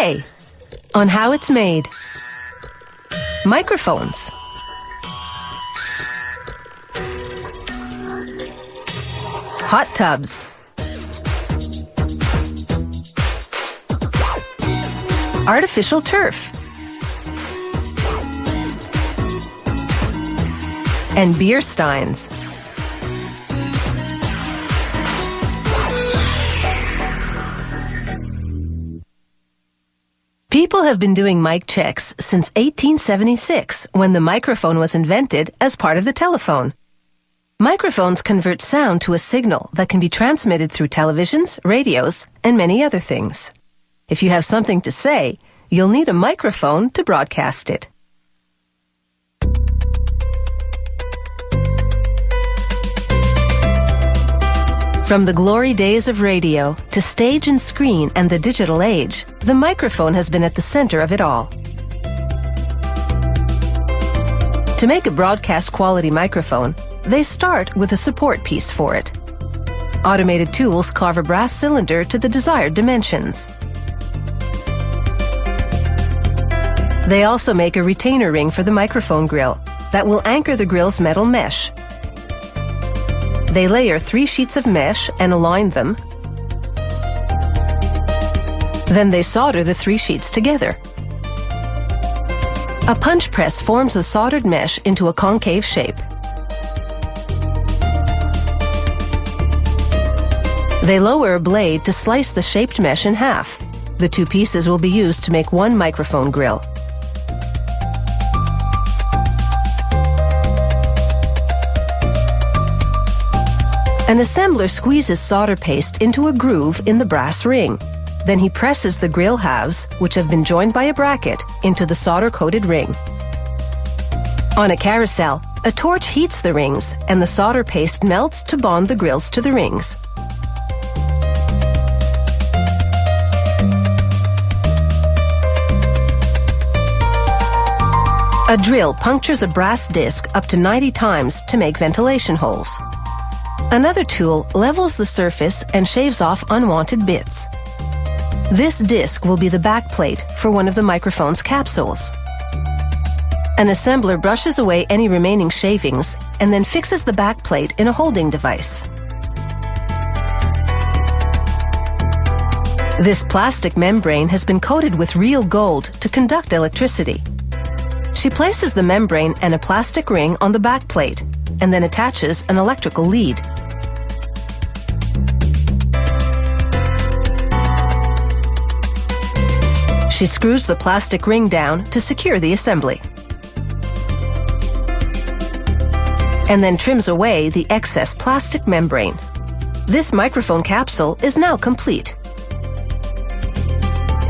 Today, on how it's made. Microphones. Hot tubs. Artificial turf. And beer steins. People have been doing mic checks since 1876, when the microphone was invented as part of the telephone. Microphones convert sound to a signal that can be transmitted through televisions, radios, and many other things. If you have something to say, you'll need a microphone to broadcast it. From the glory days of radio to stage and screen and the digital age, the microphone has been at the center of it all. To make a broadcast quality microphone, they start with a support piece for it. Automated tools carve a brass cylinder to the desired dimensions. They also make a retainer ring for the microphone grill that will anchor the grill's metal mesh. They layer 3 sheets of mesh and align them. Then they solder the 3 sheets together. A punch press forms the soldered mesh into a concave shape. They lower a blade to slice the shaped mesh in half. The 2 pieces will be used to make one microphone grill. An assembler squeezes solder paste into a groove in the brass ring. Then he presses the grill halves, which have been joined by a bracket, into the solder-coated ring. On a carousel, a torch heats the rings, and the solder paste melts to bond the grills to the rings. A drill punctures a brass disc up to 90 times to make ventilation holes. Another tool levels the surface and shaves off unwanted bits. This disc will be the backplate for one of the microphone's capsules. An assembler brushes away any remaining shavings and then fixes the backplate in a holding device. This plastic membrane has been coated with real gold to conduct electricity. She places the membrane and a plastic ring on the backplate and then attaches an electrical lead. She screws the plastic ring down to secure the assembly, and then trims away the excess plastic membrane. This microphone capsule is now complete.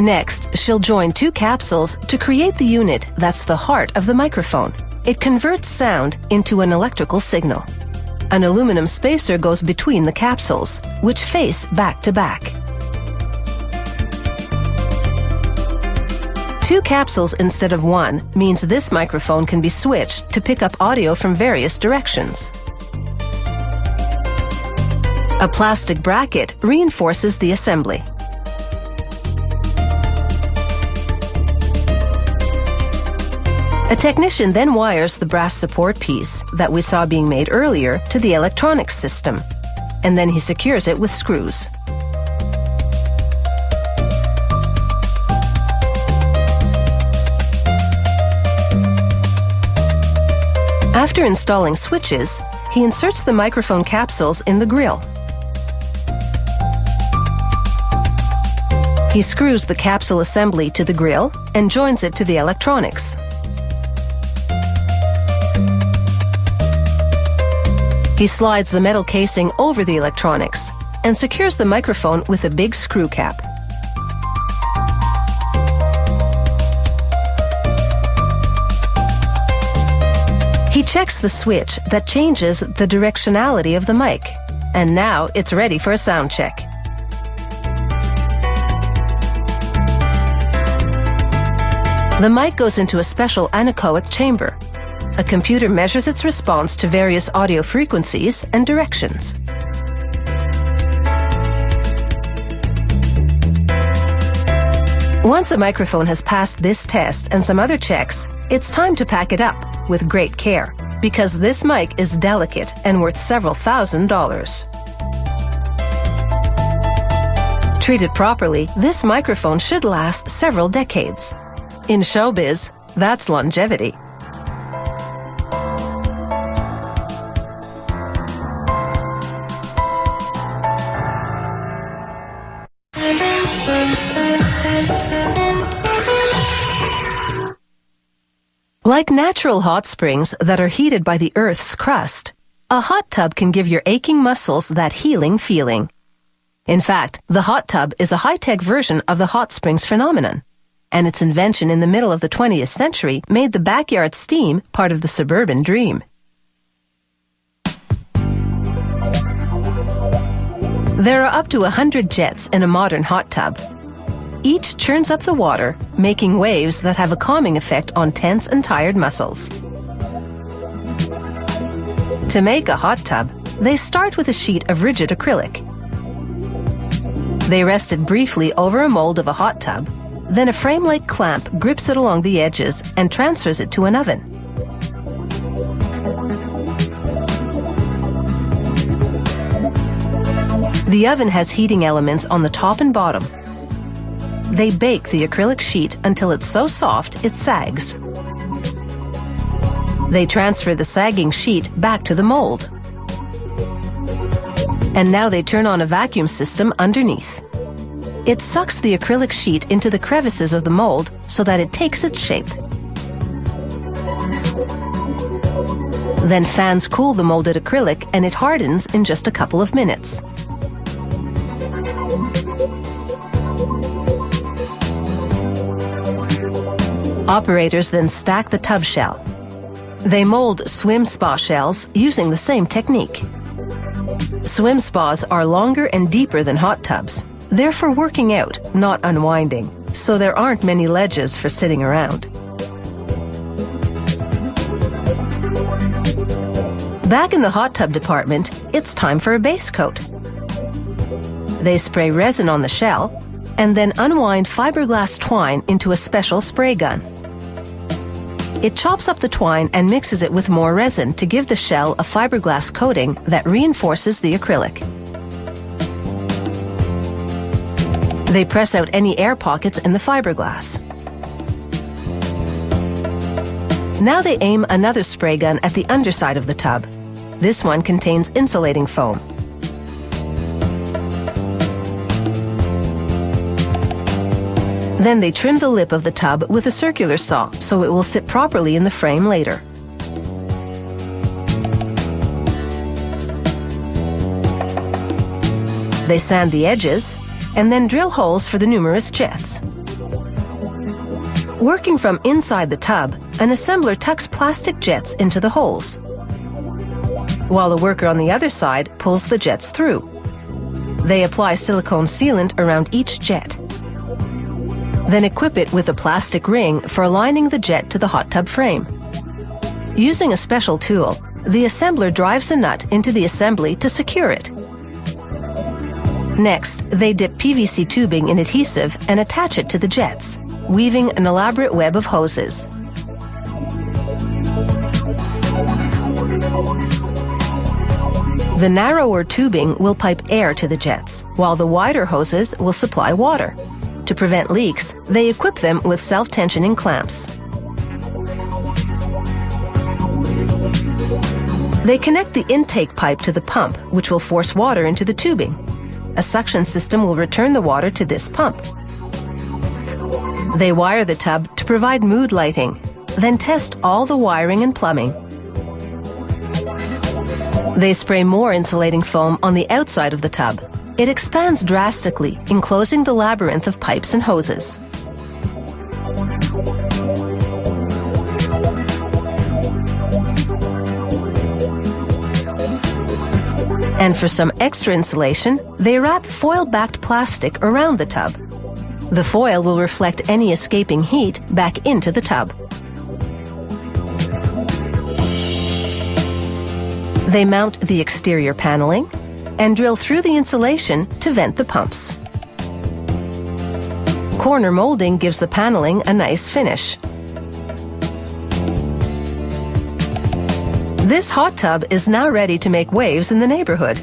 Next, she'll join 2 capsules to create the unit that's the heart of the microphone. It converts sound into an electrical signal. An aluminum spacer goes between the capsules, which face back to back. 2 capsules instead of 1 means this microphone can be switched to pick up audio from various directions. A plastic bracket reinforces the assembly. A technician then wires the brass support piece that we saw being made earlier to the electronics system, and then he secures it with screws. After installing switches, he inserts the microphone capsules in the grill. He screws the capsule assembly to the grill and joins it to the electronics. He slides the metal casing over the electronics and secures the microphone with a big screw cap. He checks the switch that changes the directionality of the mic, and now it's ready for a sound check. The mic goes into a special anechoic chamber. A computer measures its response to various audio frequencies and directions. Once a microphone has passed this test and some other checks, it's time to pack it up with great care, because this mic is delicate and worth several $1,000s. Treated properly, this microphone should last several decades. In showbiz, that's longevity. Like natural hot springs that are heated by the Earth's crust, a hot tub can give your aching muscles that healing feeling. In fact, the hot tub is a high-tech version of the hot springs phenomenon, and its invention in the middle of the 20th century made the backyard steam part of the suburban dream. There are up to 100 jets in a modern hot tub. Each churns up the water, making waves that have a calming effect on tense and tired muscles. To make a hot tub, they start with a sheet of rigid acrylic. They rest it briefly over a mold of a hot tub, then a frame-like clamp grips it along the edges and transfers it to an oven. The oven has heating elements on the top and bottom. They bake the acrylic sheet until it's so soft it sags. They transfer the sagging sheet back to the mold. And now they turn on a vacuum system underneath. It sucks the acrylic sheet into the crevices of the mold so that it takes its shape. Then fans cool the molded acrylic and it hardens in just a couple of minutes. Operators then stack the tub shell. They mold swim spa shells using the same technique. Swim spas are longer and deeper than hot tubs. They're for working out, not unwinding, so there aren't many ledges for sitting around. Back in the hot tub department, it's time for a base coat. They spray resin on the shell and then unwind fiberglass twine into a special spray gun. It chops up the twine and mixes it with more resin to give the shell a fiberglass coating that reinforces the acrylic. They press out any air pockets in the fiberglass. Now they aim another spray gun at the underside of the tub. This one contains insulating foam. Then they trim the lip of the tub with a circular saw so it will sit properly in the frame later. They sand the edges and then drill holes for the numerous jets. Working from inside the tub, an assembler tucks plastic jets into the holes, while a worker on the other side pulls the jets through. They apply silicone sealant around each jet, then equip it with a plastic ring for aligning the jet to the hot tub frame. Using a special tool, the assembler drives a nut into the assembly to secure it. Next, they dip PVC tubing in adhesive and attach it to the jets, weaving an elaborate web of hoses. The narrower tubing will pipe air to the jets, while the wider hoses will supply water. To prevent leaks, they equip them with self-tensioning clamps. They connect the intake pipe to the pump, which will force water into the tubing. A suction system will return the water to this pump. They wire the tub to provide mood lighting, then test all the wiring and plumbing. They spray more insulating foam on the outside of the tub. It expands drastically, enclosing the labyrinth of pipes and hoses. And for some extra insulation, they wrap foil-backed plastic around the tub. The foil will reflect any escaping heat back into the tub. They mount the exterior paneling and drill through the insulation to vent the pumps. Corner molding gives the paneling a nice finish. This hot tub is now ready to make waves in the neighborhood.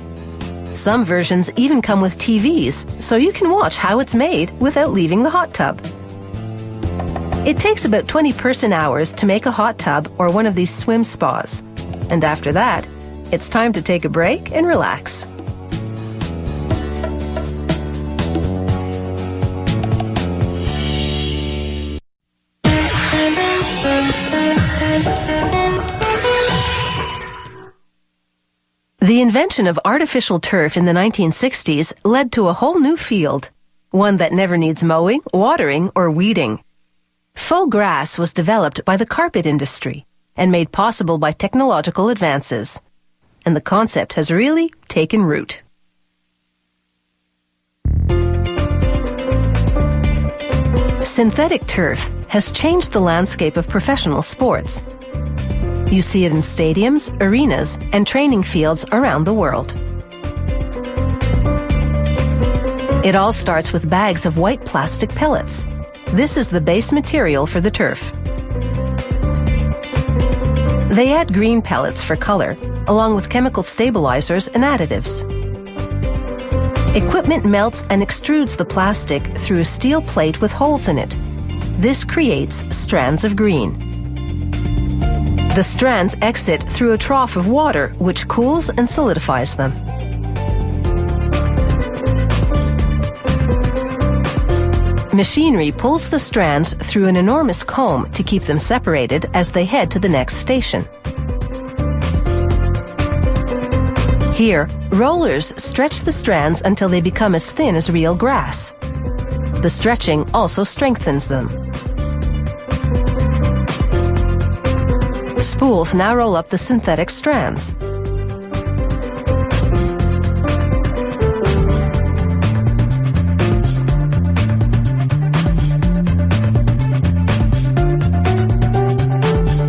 Some versions even come with TVs, so you can watch how it's made without leaving the hot tub. It takes about 20 person-hours to make a hot tub or one of these swim spas. And after that, it's time to take a break and relax. The invention of artificial turf in the 1960s led to a whole new field, one that never needs mowing, watering, or weeding. Faux grass was developed by the carpet industry and made possible by technological advances. And the concept has really taken root. Synthetic turf has changed the landscape of professional sports. You see it in stadiums, arenas, and training fields around the world. It all starts with bags of white plastic pellets. This is the base material for the turf. They add green pellets for color, along with chemical stabilizers and additives. Equipment melts and extrudes the plastic through a steel plate with holes in it. This creates strands of green. The strands exit through a trough of water, which cools and solidifies them. Machinery pulls the strands through an enormous comb to keep them separated as they head to the next station. Here, rollers stretch the strands until they become as thin as real grass. The stretching also strengthens them. Spools now roll up the synthetic strands.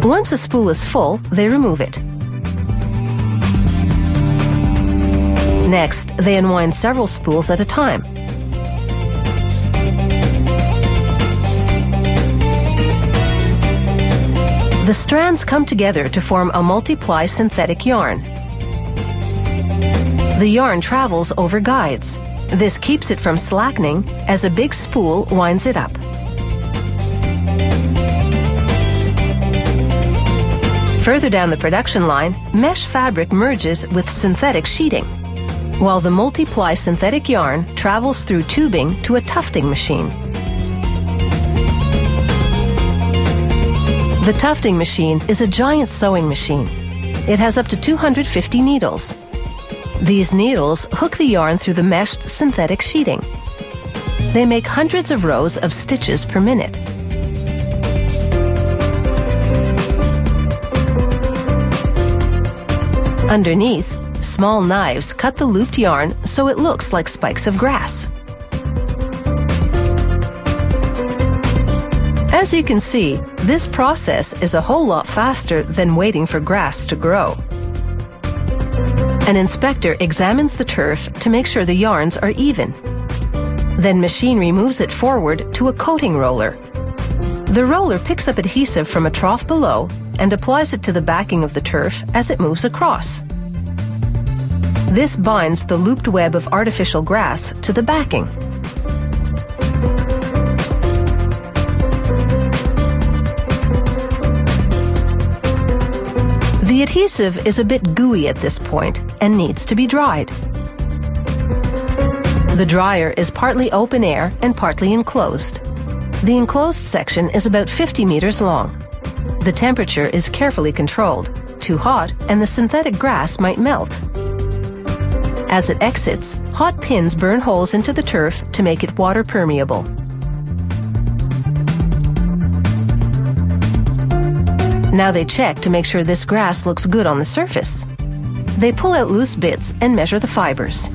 Once a spool is full, they remove it. Next, they unwind several spools at a time. The strands come together to form a multiply synthetic yarn. The yarn travels over guides. This keeps it from slackening as a big spool winds it up. Further down the production line, mesh fabric merges with synthetic sheeting, while the multiply synthetic yarn travels through tubing to a tufting machine. The tufting machine is a giant sewing machine. It has up to 250 needles. These needles hook the yarn through the meshed synthetic sheeting. They make hundreds of rows of stitches per minute. Underneath, small knives cut the looped yarn so it looks like spikes of grass. As you can see, this process is a whole lot faster than waiting for grass to grow. An inspector examines the turf to make sure the yarns are even. Then machinery moves it forward to a coating roller. The roller picks up adhesive from a trough below and applies it to the backing of the turf as it moves across. This binds the looped web of artificial grass to the backing. The adhesive is a bit gooey at this point and needs to be dried. The dryer is partly open air and partly enclosed. The enclosed section is about 50 meters long. The temperature is carefully controlled. Too hot and the synthetic grass might melt. As it exits, hot pins burn holes into the turf to make it water permeable. Now they check to make sure this grass looks good on the surface. They pull out loose bits and measure the fibers.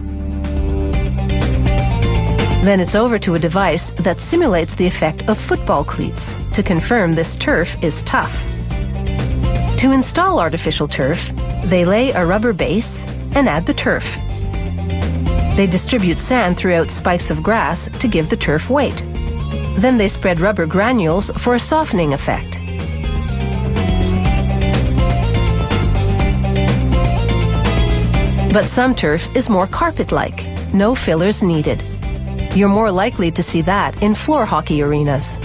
Then it's over to a device that simulates the effect of football cleats to confirm this turf is tough. To install artificial turf, they lay a rubber base and add the turf. They distribute sand throughout spikes of grass to give the turf weight. Then they spread rubber granules for a softening effect. But some turf is more carpet-like, no fillers needed. You're more likely to see that in floor hockey arenas.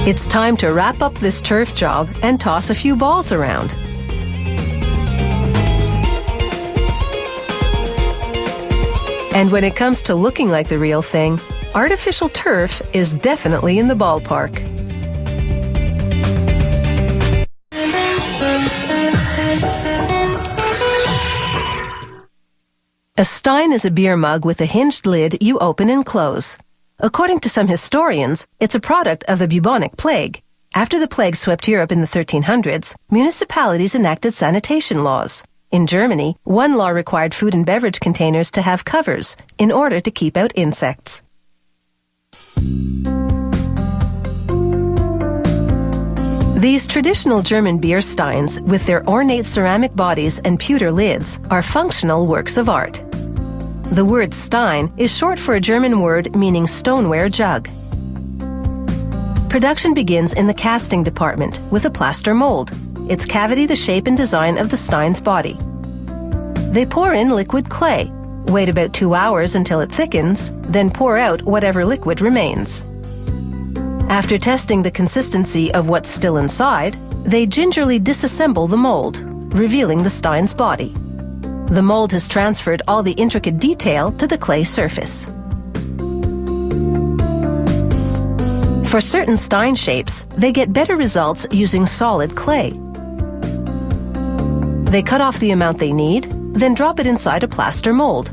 It's time to wrap up this turf job and toss a few balls around. And when it comes to looking like the real thing, artificial turf is definitely in the ballpark. A stein is a beer mug with a hinged lid you open and close. According to some historians, it's a product of the bubonic plague. After the plague swept Europe in the 1300s, municipalities enacted sanitation laws. In Germany, one law required food and beverage containers to have covers in order to keep out insects. These traditional German beer steins, with their ornate ceramic bodies and pewter lids, are functional works of art. The word stein is short for a German word meaning stoneware jug. Production begins in the casting department with a plaster mold, its cavity the shape and design of the stein's body. They pour in liquid clay, wait about 2 hours until it thickens, then pour out whatever liquid remains. After testing the consistency of what's still inside, they gingerly disassemble the mold, revealing the stein's body. The mold has transferred all the intricate detail to the clay surface. For certain stein shapes, they get better results using solid clay. They cut off the amount they need, then drop it inside a plaster mold.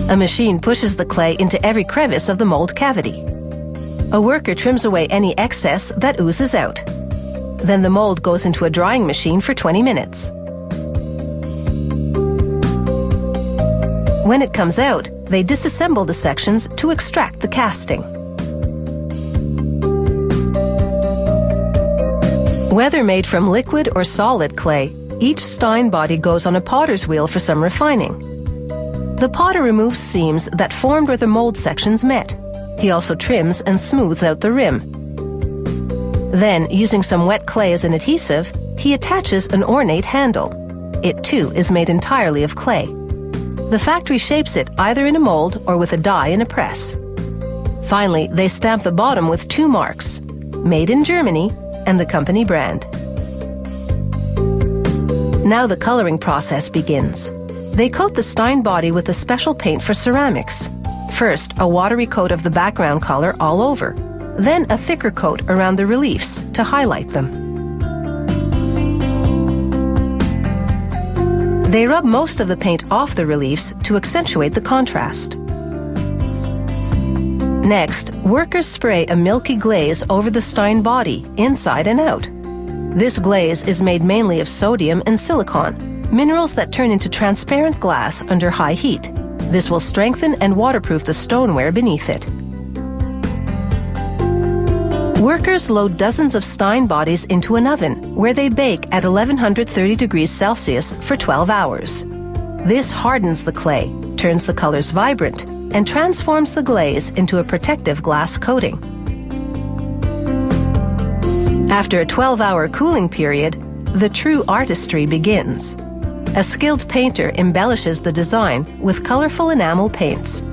A machine pushes the clay into every crevice of the mold cavity. A worker trims away any excess that oozes out. Then the mold goes into a drying machine for 20 minutes. When it comes out, they disassemble the sections to extract the casting. Whether made from liquid or solid clay, each stein body goes on a potter's wheel for some refining. The potter removes seams that formed where the mold sections met. He also trims and smooths out the rim. Then, using some wet clay as an adhesive, he attaches an ornate handle. It too is made entirely of clay. The factory shapes it either in a mold or with a die in a press. Finally, they stamp the bottom with 2 marks, Made in Germany and the company brand. Now the coloring process begins. They coat the stein body with a special paint for ceramics. First, a watery coat of the background color all over, then a thicker coat around the reliefs to highlight them. They rub most of the paint off the reliefs to accentuate the contrast. Next, workers spray a milky glaze over the stein body, inside and out. This glaze is made mainly of sodium and silicon, minerals that turn into transparent glass under high heat. This will strengthen and waterproof the stoneware beneath it. Workers load dozens of stein bodies into an oven, where they bake at 1130 degrees Celsius for 12 hours. This hardens the clay, turns the colors vibrant, and transforms the glaze into a protective glass coating. After a 12-hour cooling period, the true artistry begins. A skilled painter embellishes the design with colorful enamel paints.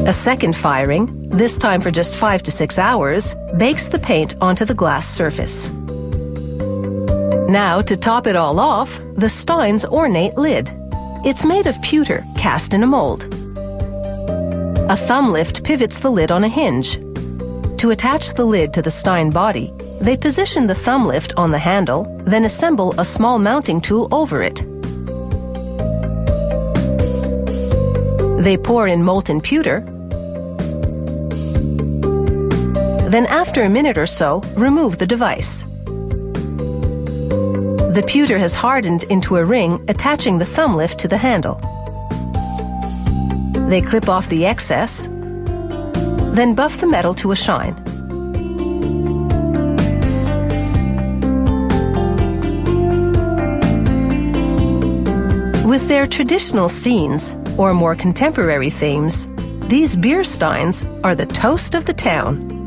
A second firing, this time for just 5 to 6 hours, bakes the paint onto the glass surface. Now, to top it all off, the stein's ornate lid. It's made of pewter cast in a mold. A thumb lift pivots the lid on a hinge. To attach the lid to the stein body, they position the thumb lift on the handle, then assemble a small mounting tool over it. They pour in molten pewter. Then after a minute or so, remove the device. The pewter has hardened into a ring attaching the thumb lift to the handle. They clip off the excess, then buff the metal to a shine. With their traditional scenes, or more contemporary themes, these beer steins are the toast of the town.